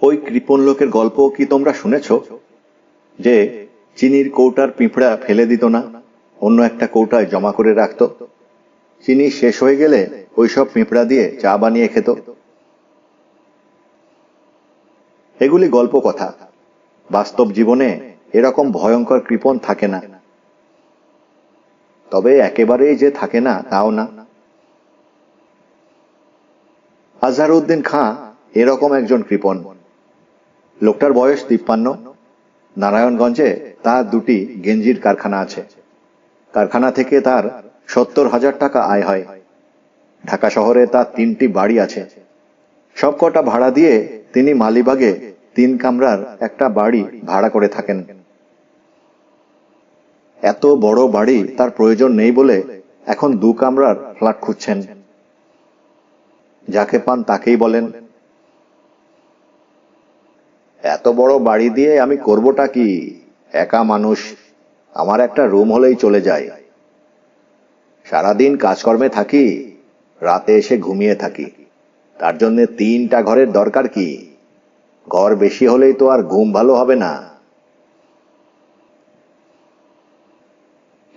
ওই কৃপণ লোকের গল্প কি তোমরা শুনেছ, যে চিনির কৌটার পিঁপড়া ফেলে দিত না, অন্য একটা কৌটায় জমা করে রাখত। চিনি শেষ হয়ে গেলে ওইসব পিঁপড়া দিয়ে চা বানিয়ে খেত। এগুলি গল্প কথা। বাস্তব জীবনে এরকম ভয়ঙ্কর কৃপণ থাকে না। তবে একেবারেই যে থাকে না তাও না। আজহারউদ্দিন খাঁ এরকম একজন কৃপণ। লোকটার বয়স 53। নারায়ণগঞ্জে তার দুটি গেঞ্জির কারখানা আছে। কারখানা থেকে তার 70,000 টাকা আয় হয়। ঢাকা শহরে তার 3টি বাড়ি আছে। সবকটা ভাড়া দিয়ে তিনি মালিবাগে 3 কামরার একটা বাড়ি ভাড়া করে থাকেন। এত বড় বাড়ি তার প্রয়োজন নেই বলে এখন 2 কামরার ফ্ল্যাট খুঁজছেন। যাকে পান তাকেই বলেন, এত বড় বাড়ি দিয়ে আমি করবোটা কি? একা মানুষ, আমার একটা রুম হলেই চলে যায়। সারাদিন কাজকর্মে থাকি, রাতে এসে ঘুমিয়ে থাকি। তার জন্য 3টা ঘরের দরকার কি? ঘর বেশি হলেই তো আর ঘুম ভালো হবে না।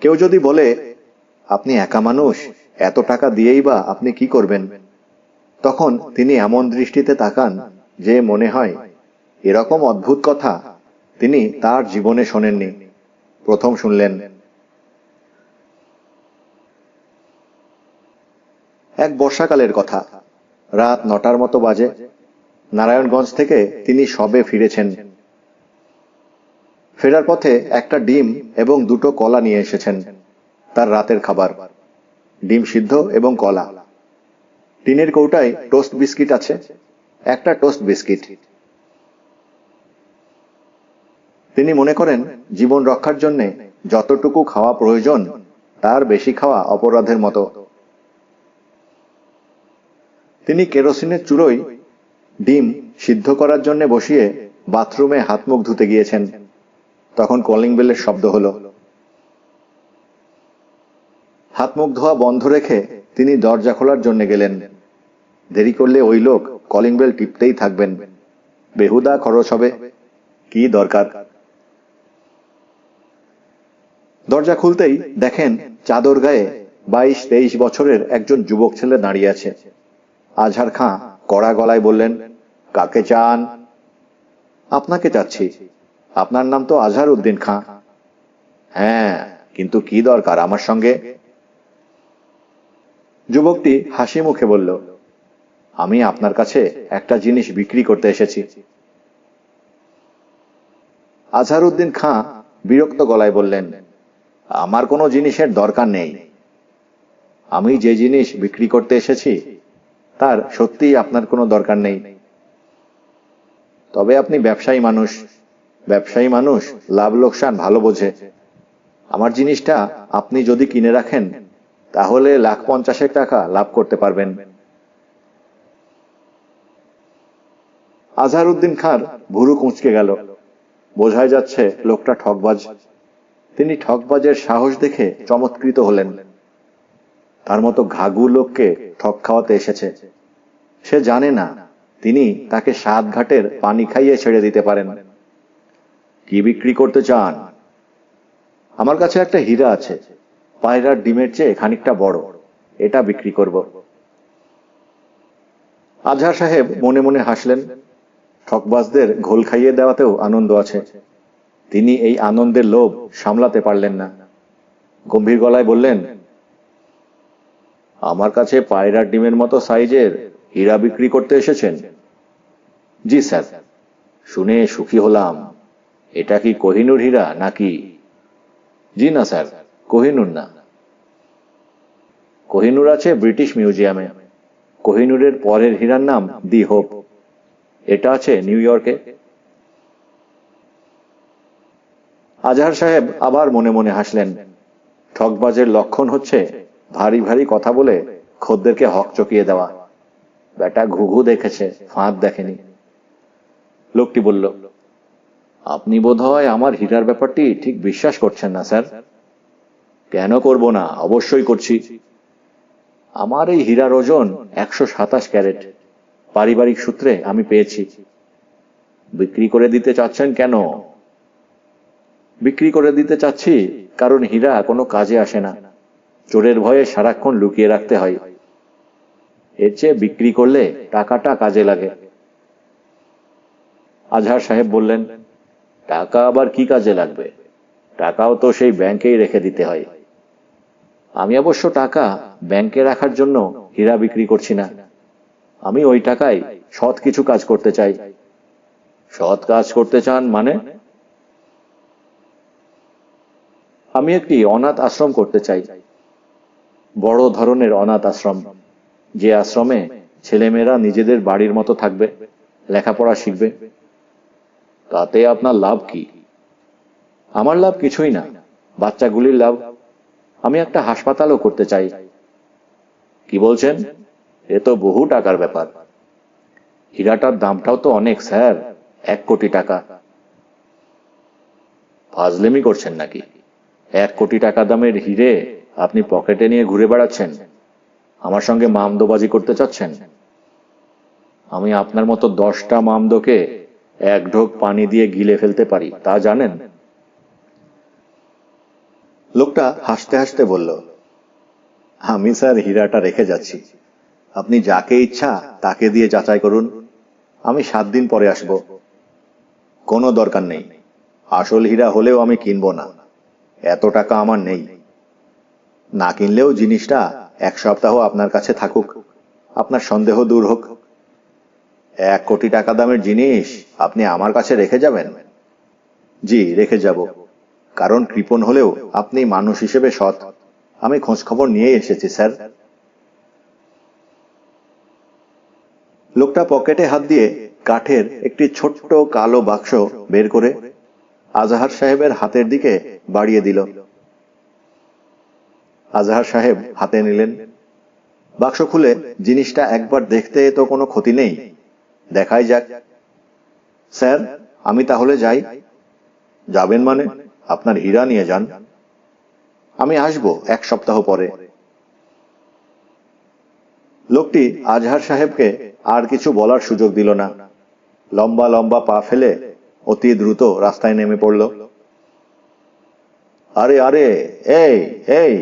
কেউ যদি বলে, আপনি একা মানুষ, এত টাকা দিয়েই বা আপনি কি করবেন? তখন তিনি এমন দৃষ্টিতে তাকান যে মনে হয় এরকম অদ্ভুত কথা তিনি তার জীবনে শোনেননি, প্রথম শুনলেন। এক বর্ষাকালের কথা। রাত 9টার মতো বাজে। নারায়ণগঞ্জ থেকে তিনি সবে ফিরেছেন। ফেরার পথে একটা ডিম এবং 2টো কলা নিয়ে এসেছেন, তার রাতের খাবার। ডিম সিদ্ধ এবং কলা। টিনের কৌটায় টোস্ট বিস্কিট আছে, একটা টোস্ট বিস্কিট। তিনি মনে করেন জীবন রক্ষার জন্য যতটুকু খাওয়া প্রয়োজন তার বেশি খাওয়া অপরাধের মতো। তিনি কেরোসিনের চুলোয় ডিম সিদ্ধ করার জন্য বসিয়ে বাথরুমে হাত মুখ ধুতে গিয়েছেন। তখন কলিং বেলের শব্দ হলো। হাত মুখ ধোয়া বন্ধ রেখে তিনি দরজা খোলার জন্য গেলেন। দেরি করলে ওই লোক কলিং বেল টিপতেই থাকবেন। বেহুদা খরচ হবে, কি দরকার? দরজা খুলতেই দেখেন চাদর গায়ে 22-23 বছরের একজন যুবক ছেলে দাঁড়িয়ে আছে। আজহার খাঁ কড়া গলায় বললেন, কাকে চান? আপনাকে চাচ্ছি। আপনার নাম তো আজহারউদ্দিন খাঁ। হ্যাঁ, কিন্তু কি দরকার আমার সঙ্গে? যুবকটি হাসি মুখে বলল, আমি আপনার কাছে একটা জিনিস বিক্রি করতে এসেছি। আজহারউদ্দিন খাঁ বিরক্ত গলায় বললেন, আমার কোনো জিনিসের দরকার নেই। আমি যে জিনিস বিক্রি করতে এসেছি তার সত্যিই আপনার কোনো দরকার নেই। তবে আপনি ব্যবসায়ী মানুষ। ব্যবসায়ী মানুষ লাভ লোকসান ভালো বোঝে। আমার জিনিসটা আপনি যদি কিনে রাখেন তাহলে 1,50,000 টাকা লাভ করতে পারবেন। আজহারউদ্দিন খাঁর ভুরু কুঁচকে গেল। বোঝাই যাচ্ছে লোকটা ঠকবাজ। তিনি ঠকবাজের সাহস দেখে চমৎকৃত হলেন। তার মতো ঘাঘু লোককে ঠক খাওয়াতে এসেছে। সে জানে না তিনি তাকে 7 ঘাটের পানি খাইয়ে ছেড়ে দিতে পারেন। কি বিক্রি করতে চান? আমার কাছে একটা হীরা আছে, পায়রার ডিমের চেয়ে খানিকটা বড়। এটা বিক্রি করব। আজহার সাহেব মনে মনে হাসলেন। ঠকবাজদের ঘোল খাইয়ে দেওয়াতেও আনন্দ আছে। তিনি এই আনন্দের লোভ সামলাতে পারলেন না। গম্ভীর গলায় বললেন, আমার কাছে পায়রার ডিমের মতো সাইজের হীরা বিক্রি করতে এসেছেন? জি স্যার। শুনে সুখী হলাম। এটা কি কোহিনূর হীরা নাকি? জি না স্যার, কোহিনূর না। কোহিনূর আছে ব্রিটিশ মিউজিয়ামে। কোহিনূরের পরের হীরার নাম দি হোপ। এটা আছে নিউ ইয়র্কে। আজহার সাহেব আবার মনে মনে হাসলেন। ঠকবাজের লক্ষণ হচ্ছে ভারী ভারী কথা বলে খদ্দেরকে হক চকিয়ে দেওয়া। বেটা ঘুঘু দেখেছে, ফাঁদ দেখেনি। লোকটি বলল, আপনি বোধহয় আমার হীরার ব্যাপারটি ঠিক বিশ্বাস করছেন না স্যার। কেন করব না, অবশ্যই করছি। আমার এই হীরার ওজন 127 ক্যারেট। পারিবারিক সূত্রে আমি পেয়েছি। বিক্রি করে দিতে চাচ্ছেন কেন? বিক্রি করে দিতে চাচ্ছি কারণ হীরা কোনো কাজে আসে না, চোরের ভয়ে সারাক্ষণ লুকিয়ে রাখতে হয়। এর চেয়ে বিক্রি করলে টাকাটা কাজে লাগে। আজহার সাহেব বললেন, টাকা আবার কি কাজে লাগবে? টাকাও তো সেই ব্যাংকেই রেখে দিতে হয়। আমি অবশ্য টাকা ব্যাংকে রাখার জন্য হীরা বিক্রি করছি না। আমি ওই টাকায় সৎ কিছু কাজ করতে চাই। সৎ কাজ করতে চান মানে? আমি একটি অনাথ আশ্রম করতে চাই, বড় ধরনের অনাথ আশ্রম, যে আশ্রমে ছেলেমেয়েরা নিজেদের বাড়ির মতো থাকবে, লেখাপড়া শিখবে। তাতে আপনার লাভ কি? আমার লাভ কিছুই না, বাচ্চাগুলির লাভ। আমি একটা হাসপাতালও করতে চাই। কি বলছেন? এ তো বহু টাকার ব্যাপার। হীরাটার দামটাও তো অনেক স্যার, 1 কোটি টাকা। ফাজলেমি করছেন নাকি? 1 কোটি টাকা দামের হিরে আপনি পকেটে নিয়ে ঘুরে বেড়াচ্ছেন? আমার সঙ্গে মামদোবাজি করতে চাচ্ছেন? আমি আপনার মতো 10টা মামদোকে 1 ঢোক পানি দিয়ে গিলে ফেলতে পারি, তা জানেন? লোকটা হাসতে হাসতে বলল, আমি স্যার হীরাটা রেখে যাচ্ছি। আপনি যাকে ইচ্ছা তাকে দিয়ে যাচাই করুন। আমি 7 দিন পরে আসব। কোনো দরকার নেই, আসল হীরা হলেও আমি কিনব না, এত টাকা আমার নেই। না কিনলেও জিনিসটা 1 সপ্তাহ আপনার কাছে থাকুক, আপনার সন্দেহ দূর হোক। 1 কোটি টাকা দামের জিনিস আপনি আমার কাছে রেখে যাবেন? জি, রেখে যাব, কারণ কৃপণ হলেও আপনি মানুষ হিসেবে সৎ। আমি খোঁজখবর নিয়ে এসেছি স্যার। লোকটা পকেটে হাত দিয়ে কাঠের একটি ছোট্ট কালো বাক্স বের করে আজহার সাহেবের হাতের দিকে বাড়িয়ে দিল। আজহার সাহেব হাতে নিলেন। বাক্স খুলে জিনিসটা একবার দেখতে তো কোনো ক্ষতি নেই, দেখাই যাক। স্যার, আমি তাহলে যাই। যাবেন মানে? আপনার হীরা নিয়ে যান। আমি আসব 1 সপ্তাহ পরে। লোকটি আজহার সাহেবকে আর কিছু বলার সুযোগ দিল না। লম্বা লম্বা পা ফেলে অতি দ্রুত রাস্তায় নেমে পড়ল। আরে আরে, এই এই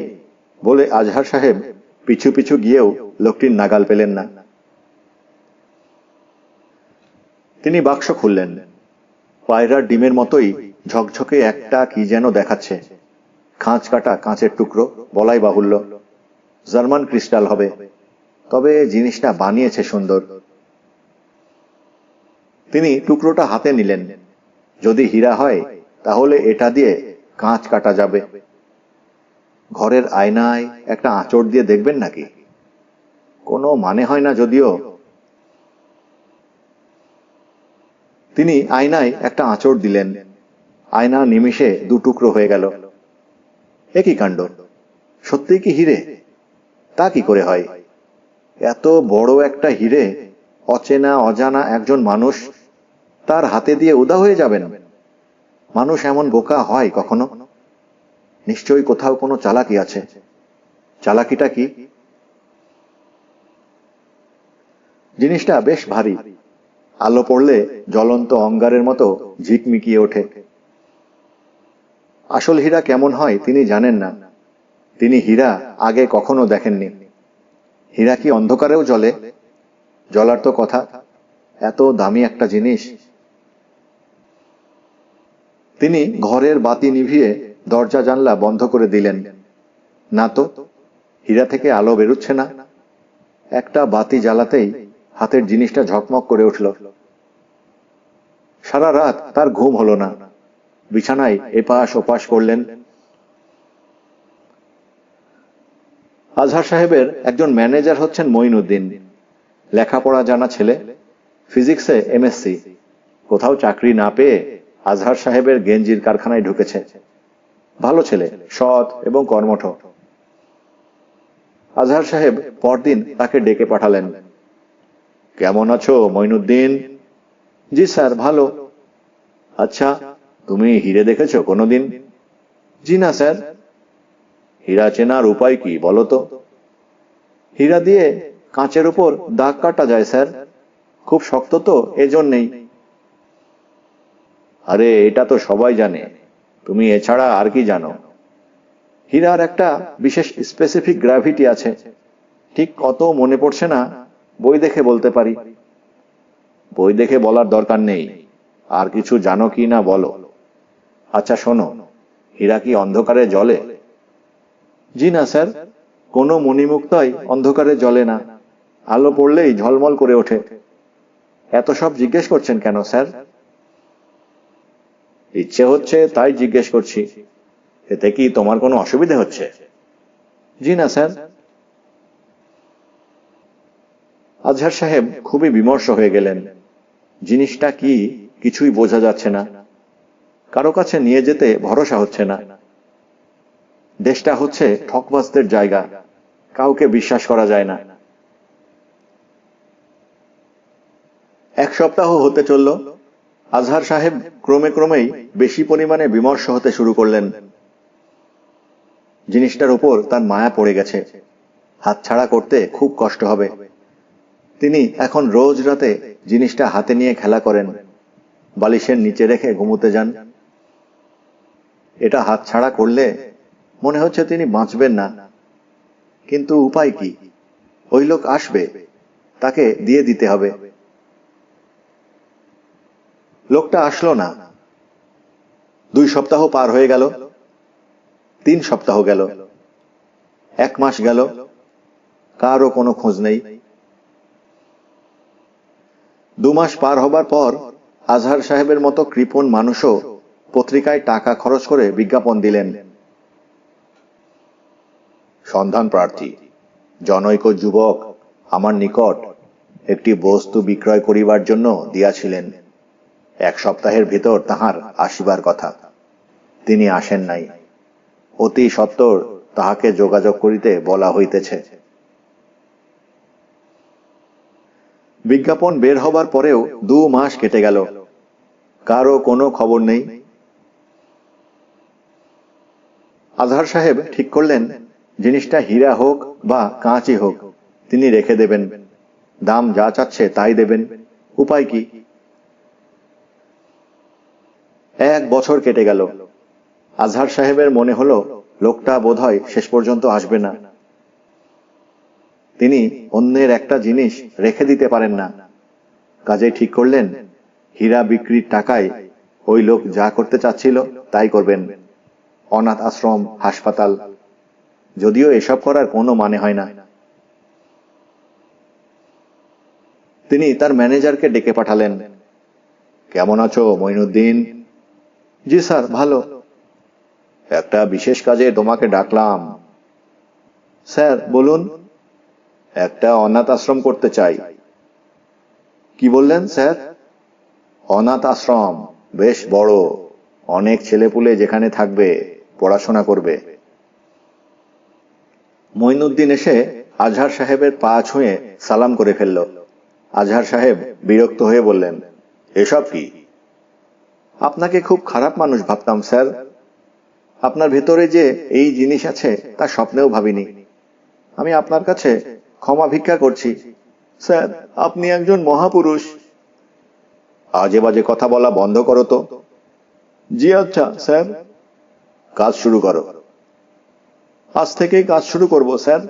বলে আজহার সাহেব পিছু পিছু গিয়েও লোকটির নাগাল পেলেন না। তিনি বাক্স খুললেন। পায়রার ডিমের মতোই ঝকঝকে একটা কি যেন দেখাচ্ছে, খাঁচ কাটা কাঁচের টুকরো বলাই বাহুল্য। জার্মান ক্রিস্টাল হবে, তবে জিনিসটা বানিয়েছে সুন্দর। তিনি টুকরোটা হাতে নিলেন। যদি হীরা হয় তাহলে এটা দিয়ে কাঁচ কাটা যাবে। ঘরের আয়নায় একটা আঁচড় দিয়ে দেখবেন নাকি? কোনো মানে হয় না যদিও। তিনি আয়নায় একটা আঁচড় দিলেন। আয়না নিমিষে 2 টুকরো হয়ে গেল। একই কাণ্ড, সত্যিই কি হিরে? তা কি করে হয়? এত বড় একটা হিরে অচেনা অজানা একজন মানুষ তার হাতে দিয়ে উদা হয়ে যাবেন? মানুষ এমন বোকা হয় কখনো? নিশ্চয়ই কোথাও কোনো চালাকি আছে। চালাকিটা কি? জিনিসটা বেশ ভারী, আলো পড়লে জ্বলন্ত অঙ্গারের মতো ঝিকমিকিয়ে ওঠে। আসল হীরা কেমন হয় তিনি জানেন না। তিনি হীরা আগে কখনো দেখেননি। হীরা কি অন্ধকারেও জ্বলে? জ্বলার তো কথা, এত দামি একটা জিনিস। তিনি ঘরের বাতি নিভিয়ে দরজা জানলা বন্ধ করে দিলেন। না তো, হীরা থেকে আলো বেরুচ্ছে না। একটা বাতি জ্বালাতেই হাতের জিনিসটা ঝকমক করে উঠল। সারা রাত তার ঘুম হলো না। বিছানায় এপাশ ওপাশ করলেন। আজহার সাহেবের একজন ম্যানেজার হচ্ছেন মঈনুদ্দিন, লেখাপড়া জানা ছেলে, ফিজিক্সে এমএসসি। কোথাও চাকরি না পেয়ে আজহার সাহেবের গেঞ্জির কারখানায় ঢুকেছে। ভালো ছেলে, সৎ এবং কর্মঠ। আজহার সাহেব পরদিন তাকে ডেকে পাঠালেন। কেমন আছো মঈনুদ্দিন? জি স্যার, ভালো। আচ্ছা, তুমি হিরে দেখেছো কোনোদিন? জি না স্যার। হীরা চেনার উপায় কি বলো তো? হীরা দিয়ে কাঁচের উপর দাগ কাটা যায় স্যার, খুব শক্ত তো এজন্যেই। আরে এটা তো সবাই জানে, তুমি এছাড়া আর কি জানো? হীরার একটা বিশেষ স্পেসিফিক গ্র্যাভিটি আছে, ঠিক কত মনে পড়ছে না, বই দেখে বলতে পারি। বই দেখে বলার দরকার নেই, আর কিছু জানো কি না বলো। আচ্ছা শোনো, হীরা কি অন্ধকারে জ্বলে? জি না স্যার, কোনো মণিমুক্তাই অন্ধকারে জ্বলে না, আলো পড়লেই ঝলমল করে ওঠে। এত সব জিজ্ঞেস করছেন কেন স্যার? ইচ্ছে হচ্ছে তাই জিজ্ঞেস করছি। এতে কি তোমার কোনো অসুবিধা হচ্ছে? জি না স্যার। আজহার সাহেব খুবই বিমর্ষ হয়ে গেলেন। জিনিসটা কি কিছুই বোঝা যাচ্ছে না, কারো কাছে নিয়ে যেতে ভরসা হচ্ছে না। দেশটা হচ্ছে ঠকবাজদের জায়গা, কাউকে বিশ্বাস করা যায় না। এক সপ্তাহ হতে চলল। আজহার সাহেব ক্রমে ক্রমেই বেশি পরিমাণে বিমর্ষ হতে শুরু করলেন। জিনিসটার উপর তার মায়া পড়ে গেছে, হাতছাড়া করতে খুব কষ্ট হবে। তিনি এখন রোজ রাতে জিনিসটা হাতে নিয়ে খেলা করেন, বালিশের নিচে রেখে ঘুমোতে যান। এটা হাতছাড়া করলে মনে হচ্ছে তিনি বাঁচবেন না, কিন্তু উপায় কি? ওই লোক আসবে, তাকে দিয়ে দিতে হবে। লোকটা আসলো না। 2 সপ্তাহ পার হয়ে গেল, 3 সপ্তাহ গেল, 1 মাস গেল, কারও কোনো খোঁজ নেই। 2 মাস পার হবার পর আজহার সাহেবের মতো কৃপণ মানুষও পত্রিকায় টাকা খরচ করে বিজ্ঞাপন দিলেন। সন্ধান প্রার্থী জনৈক যুবক আমার নিকট একটি বস্তু বিক্রয় করিবার জন্য দিয়াছিলেন। 1 সপ্তাহের ভিতর তাহার আসিবার কথা, তিনি আসেন নাই। অতি সত্বর তাহাকে যোগাযোগ করিতে বলা হইতেছে। বিজ্ঞাপন বের হবার পরেও 2 মাস কেটে গেল, কারো কোনো খবর নেই। আজহার সাহেব ঠিক করলেন, জিনিসটা হীরা হোক বা কাঁচই হোক তিনি রেখে দেবেন, দাম যা চাচ্ছে তাই দেবেন। উপায় কি? 1 বছর কেটে গেল। আজহার সাহেবের মনে হলো লোকটা বোধহয় শেষ পর্যন্ত আসবে না। তিনি অন্যের একটা জিনিস রেখে দিতে পারেন না। কাজেই ঠিক করলেন, হীরা বিক্রির টাকায় ওই লোক যা করতে চাচ্ছিল তাই করবেন। অনাথ আশ্রম, হাসপাতাল, যদিও এসব করার কোনো মানে হয় না। তিনি তার ম্যানেজারকে ডেকে পাঠালেন। কেমন আছো মঈনুদ্দিন? জি স্যার, ভালো। একটা বিশেষ কাজে তোমাকে ডাকলাম। স্যার বলুন। একটা অনাথ আশ্রম করতে চাই। কি বললেন স্যার? অনাথ আশ্রম, বেশ বড়, অনেক ছেলেপুলে যেখানে থাকবে, পড়াশোনা করবে। মঈনুদ্দিন এসে আজহার সাহেবের পা ছুঁয়ে সালাম করে ফেলল। আজহার সাহেব বিরক্ত হয়ে বললেন, এসব কি? আপনাকে খুব খারাপ মানুষ ভাবতাম স্যার। আপনার ভেতরে যে এই জিনিস আছে তা স্বপ্নেও ভাবিনি। আমি আপনার কাছে ক্ষমা ভিক্ষা করছি স্যার, আপনি একজন মহাপুরুষ। আজে বাজে কথা বলা বন্ধ করো তো। জি আচ্ছা স্যার। কাজ শুরু করো। আজ থেকেই কাজ শুরু করব স্যার।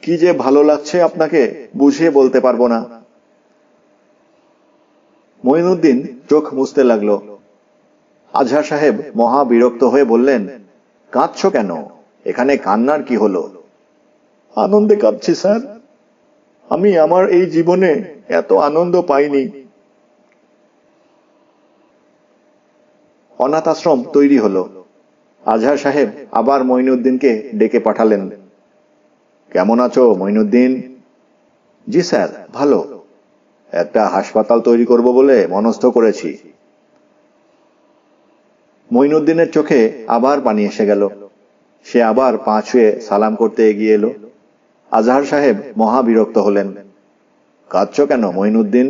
কি যে ভালো লাগছে আপনাকে বুঝিয়ে বলতে পারবো না। মঈনুদ্দিন চোখ মুছতে লাগলো। আজহার সাহেব মহা বিরক্ত হয়ে বললেন, কাঁদছো কেন? এখানে কান্নার কি হলো? আনন্দে কাঁদছি স্যার। আমি আমার এই জীবনে এত আনন্দ পাইনি। অনাথ আশ্রম তৈরি হলো। আজহার সাহেব আবার মঈনুদ্দিনকে ডেকে পাঠালেন। কেমন আছো মঈনুদ্দিন? জি স্যার, ভালো। একটা হাসপাতাল তৈরি করব বলে মনস্থ করেছি। মঈনুদ্দিনের চোখে আবার পানি এসে গেল। সে আবার পা ছুঁয়ে সালাম করতে এগিয়ে এলো। আজহার সাহেব মহা বিরক্ত হলেন। কাঁদছো কেন মঈনুদ্দিন?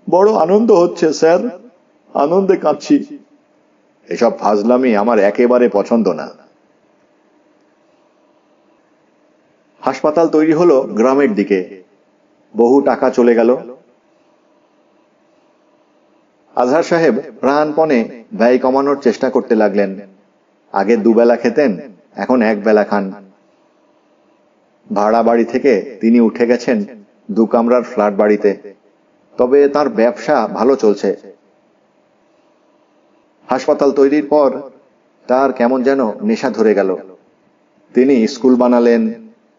বড় আনন্দ হচ্ছে স্যার, আনন্দে কাঁদছি। এসব ফাজলামি আমার একেবারে পছন্দ না। হাসপাতাল তৈরি হলো গ্রামের দিকে। বহু টাকা চলে গেল। আজহার সাহেব প্রাণপণে ব্যয় কমানোর চেষ্টা করতে লাগলেন। আগে দুবেলা খেতেন, এখন এক বেলা খান। ভাড়া বাড়ি থেকে তিনি উঠে গেছেন 2 কামরার ফ্ল্যাট বাড়িতে। তবে তার ব্যবসা ভালো চলছে। হাসপাতাল তৈরির পর তার কেমন যেন নেশা ধরে গেল। তিনি স্কুল বানালেন,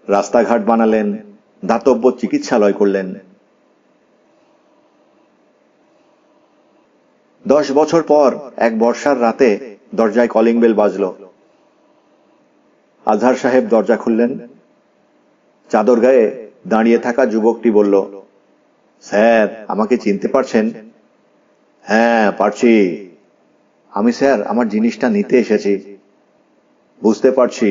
রাস্তাঘাট বানালেন, দাতব্য চিকিৎসালয় করলেন। 10 বছর পর এক বর্ষার রাতে দরজায় কলিং বেল বাজল। আজহার সাহেব দরজা খুললেন। চাদর গায়ে দাঁড়িয়ে থাকা যুবকটি বলল, স্যার, আমাকে চিনতে পারছেন? হ্যাঁ, পারছি। আমি স্যার আমার জিনিসটা নিতে এসেছি। বুঝতে পারছি।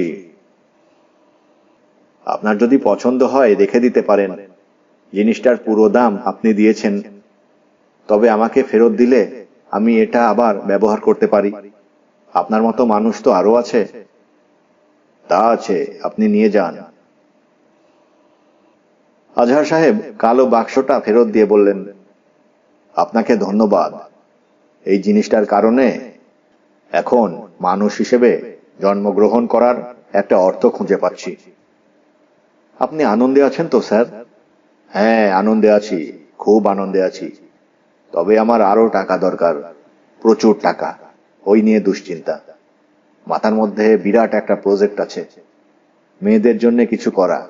আপনার যদি পছন্দ হয় রেখে দিতে পারেন। জিনিসটার পুরো দাম আপনি দিয়েছেন। তবে আমাকে ফেরত দিলে আমি এটা আবার ব্যবহার করতে পারি। আপনার মতো মানুষ তো আরো আছে। তা আছে, আপনি নিয়ে যান। আজহার সাহেব কালো বাক্সটা ফেরত দিয়ে বললেন, আপনাকে ধন্যবাদ। এই জিনিসটার কারণে এখন মানুষ হিসেবে জন্মগ্রহণ করার একটা অর্থ খুঁজে পাচ্ছি। আপনি আনন্দে আছেন তো স্যার? হ্যাঁ, আনন্দে আছি, খুব আনন্দে আছি। তবে আমার আরো টাকা দরকার, প্রচুর টাকা। ওই নিয়ে দুশ্চিন্তা। মাথার মধ্যে বিরাট একটা প্রজেক্ট আছে, মেয়েদের জন্য কিছু করা।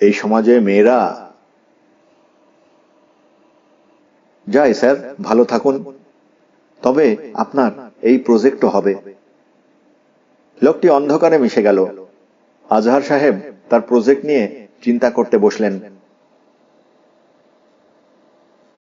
এই সমাজে মেয়েরা। যাই স্যার, ভালো থাকুন। তবে আপনার এই প্রজেক্টও হবে। লোকটি অন্ধকারে মিশে গেল। আজহার সাহেব তার প্রজেক্ট নিয়ে চিন্তা করতে বসলেন।